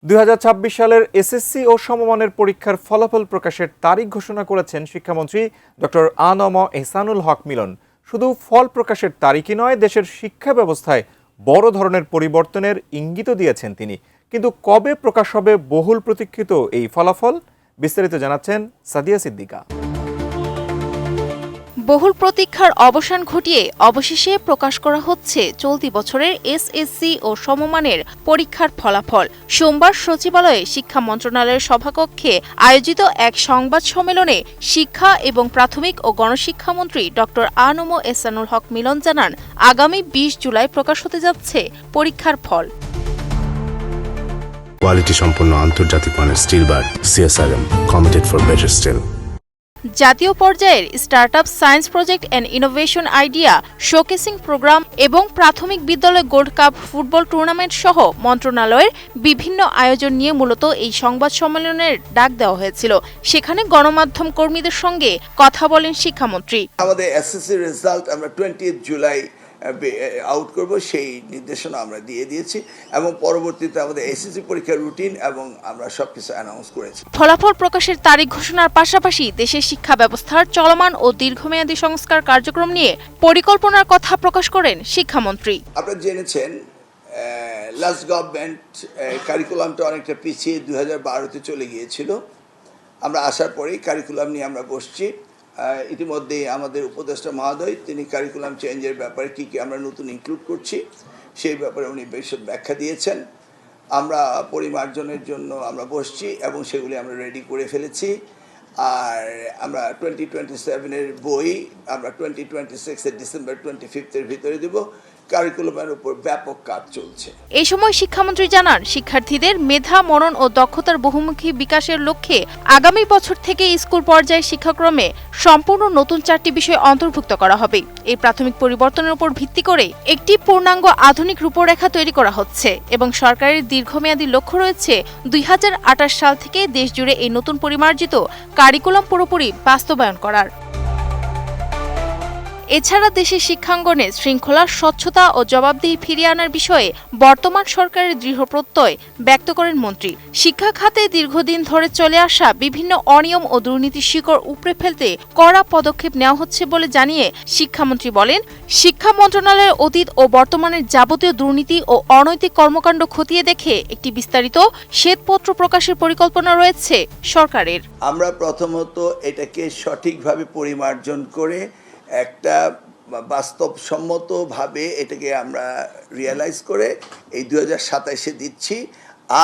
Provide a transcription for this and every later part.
2026 সালের এসএসসি ও সমমানের পরীক্ষার ফলাফল প্রকাশের তারিখ ঘোষণা করেছেন শিক্ষামন্ত্রী ডক্টর আ.ন.ম এহসানুল হক মিলন। শুধু ফল প্রকাশের তারিখই নয়, দেশের শিক্ষা ব্যবস্থায় বড় ধরনের পরিবর্তনের ইঙ্গিতও দিয়েছেন তিনি। কিন্তু কবে প্রকাশ হবে বহুল প্রতীক্ষিত এই ফলাফল? বিস্তারিত জানাচ্ছেন সাদিয়া সিদ্দিকা। বহুল প্রতীক্ষার অবসান ঘটিয়ে অবশেষে প্রকাশ করা হচ্ছে চলতি বছরের এসএসসি ও সমমানের পরীক্ষার ফলাফল। সোমবার সচিবালয়ে শিক্ষা মন্ত্রণালয়ের সভাকক্ষে আয়োজিত এক সংবাদ সম্মেলনে শিক্ষা এবং প্রাথমিক ও গণশিক্ষামন্ত্রী ডক্টর আ.ন.ম এহসানুল হক মিলন জানান, আগামী 20 জুলাই প্রকাশ হতে যাচ্ছে পরীক্ষার ফল। কোয়ালিটি সম্পন্ন আন্তর্জাতিক মানের steel bar CSRM, committed for better steel. জাতীয় পর্যায়ের startup science project and innovation idea showcasing program এবং প্রাথমিক বিদ্যালয় গোল্ড কাপ ফুটবল টুর্নামেন্ট সহ মন্ত্রণালয়ের বিভিন্ন আয়োজন নিয়ে মূলত এই সংবাদ সম্মেলনের ডাক দেওয়া হয়েছিল। সেখানে গণমাধ্যম কর্মীদের সঙ্গে কথা বলেন শিক্ষামন্ত্রী। আমাদের এসএসসি রেজাল্ট আমরা 20 জুলাই আউট করব, সেই নির্দেশনা আমরা দিয়ে দিয়েছি এবং পরবর্তীতে আমাদের এসএসসি পরীক্ষার রুটিন এবং আমরা সবকিছু অ্যানাউন্স করেছি। ফলাফল প্রকাশের তারিখ ঘোষণার পাশাপাশি দেশের শিক্ষা ব্যবস্থার চলমান ও দীর্ঘমেয়াদী সংস্কার কার্যক্রম নিয়ে পরিকল্পনার কথা প্রকাশ করেন শিক্ষামন্ত্রী। আপনারা জেনেছেন লাস্ট গভর্নমেন্ট কারিকুলামটা অনেকটা পিছিয়ে 2012-তে চলে গিয়েছিল। আমরা আসার পরেই কারিকুলাম নিয়ে আমরা বসছি। ইতিমধ্যে আমাদের উপদেষ্টা মহোদয় তিনি কারিকুলাম চেঞ্জের ব্যাপারে কী কী আমরা নতুন ইনক্লুড করছি সেই ব্যাপারে উনি বিশদ ব্যাখ্যা দিয়েছেন। আমরা পরিমার্জনের জন্য আমরা বসছি এবং সেগুলি আমরা রেডি করে ফেলেছি। আর আমরা 2027-এর বই আমরা 2026-এর ডিসেম্বর 25-এর ভিতরে দেব। কারিকুলামের উপর ব্যাপক কাজ চলছে। এই সময় শিক্ষামন্ত্রী জানান, শিক্ষার্থীদের মেধা, মনন ও দক্ষতার বহুমুখী বিকাশের লক্ষ্যে আগামী বছর থেকে স্কুল পর্যায়ে শিক্ষাক্রমে সম্পূর্ণ নতুন 4টি বিষয় অন্তর্ভুক্ত করা হবে। এই প্রাথমিক পরিবর্তনের উপর ভিত্তি করে একটি পূর্ণাঙ্গ আধুনিক রূপরেখা তৈরি করা হচ্ছে এবং সরকারের দীর্ঘমেয়াদী লক্ষ্য রয়েছে 2028 সাল থেকে দেশজুড়ে এই নতুন পরিমার্জিত কারিকুলাম পুরোপুরি বাস্তবায়ন করার। এছাড়া দেশের শিক্ষাঙ্গনে শৃঙ্খলা, স্বচ্ছতা ও জবাবদিহি ফিরিয়ে আনার বিষয়ে বর্তমান সরকারের দৃঢ় প্রত্যয় ব্যক্ত করেন মন্ত্রী। শিক্ষা খাতে দীর্ঘদিন ধরে চলে আসা বিভিন্ন অনিয়ম ও দুর্নীতির শিকড় উপড়ে ফেলতে কড়া পদক্ষেপ নেওয়া হচ্ছে বলে জানিয়ে শিক্ষামন্ত্রী বলেন, শিক্ষা মন্ত্রণালয়ের অতীত ও বর্তমানের যাবতীয় দুর্নীতি ও অনৈতিক কর্মকাণ্ড খতিয়ে দেখে একটি বিস্তারিত শ্বেতপত্র প্রকাশের পরিকল্পনা রয়েছে সরকারের। আমরা প্রথমত এটাকে সঠিকভাবে পরিমার্জন করে একটা বাস্তবসম্মতভাবে এটাকে আমরা রিয়েলাইজ করে এই 2027-এ দিচ্ছি।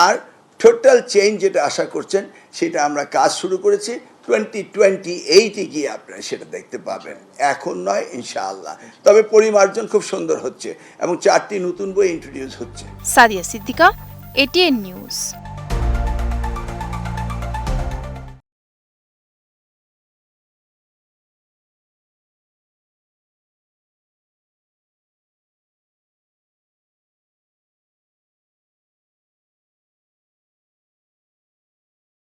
আর টোটাল চেঞ্জ যেটা আশা করছেন সেটা আমরা কাজ শুরু করেছি। 2028-এ গিয়ে আপনারা সেটা দেখতে পাবেন, এখন নয় ইনশাআল্লাহ। তবে পরিমার্জন খুব সুন্দর হচ্ছে এবং 4টি নতুন বই ইন্ট্রোডিউস হচ্ছে। Sadia Siddika, ATN news.